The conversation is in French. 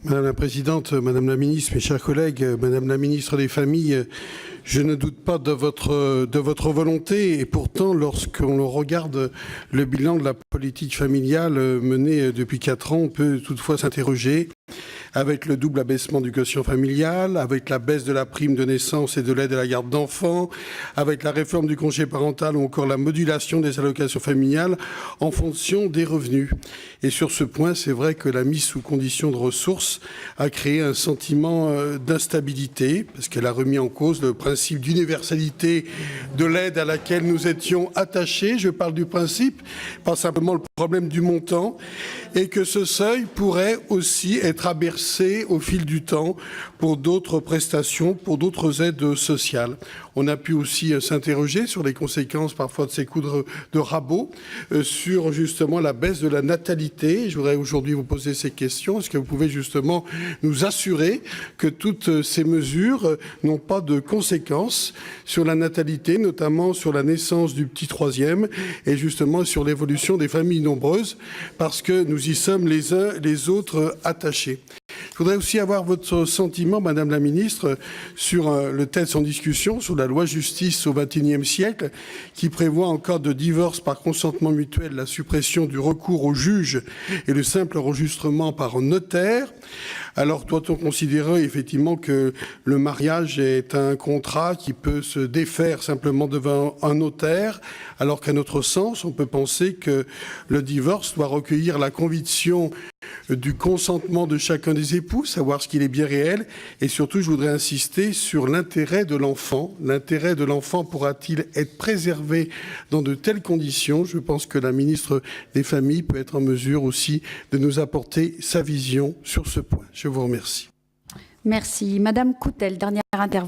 Madame la Présidente, Madame la Ministre, mes chers collègues, Madame la Ministre des Familles, je ne doute pas de votre volonté et pourtant, lorsqu'on regarde le bilan de la politique familiale menée depuis 4 ans, on peut toutefois s'interroger avec le double abaissement du quotient familial, avec la baisse de la prime de naissance et de l'aide à la garde d'enfants, avec la réforme du congé parental ou encore la modulation des allocations familiales en fonction des revenus. Et sur ce point, c'est vrai que la mise sous condition de ressources a créé un sentiment d'instabilité, parce qu'elle a remis en cause le principe d'universalité de l'aide à laquelle nous étions attachés. Je parle du principe, pas simplement le problème du montant, et que ce seuil pourrait aussi être abaissé au fil du temps pour d'autres prestations, pour d'autres aides sociales. On a pu aussi s'interroger sur les conséquences parfois de ces coups de rabot, sur justement la baisse de la natalité. Je voudrais aujourd'hui vous poser ces questions. Est-ce que vous pouvez justement nous assurer que toutes ces mesures n'ont pas de conséquences sur la natalité, notamment sur la naissance du petit troisième et justement sur l'évolution des familles nombreuses, parce que nous y sommes les uns les autres attachés. Je voudrais aussi avoir votre sentiment, Madame la Ministre, sur le texte en discussion, sur la loi justice au XXIe siècle, qui prévoit en cas de divorce par consentement mutuel la suppression du recours au juge et le simple enregistrement par notaire. Alors, doit-on considérer effectivement que le mariage est un contrat qui peut se défaire simplement devant un notaire, alors qu'à notre sens, on peut penser que le divorce doit recueillir la conviction du consentement de chacun des époux, savoir ce qu'il est bien réel, et surtout je voudrais insister sur l'intérêt de l'enfant. L'intérêt de l'enfant pourra-t-il être préservé dans de telles conditions? Je pense que la ministre des Familles peut être en mesure aussi de nous apporter sa vision sur ce point. Je vous remercie. Merci. Madame Coutel, dernière intervention.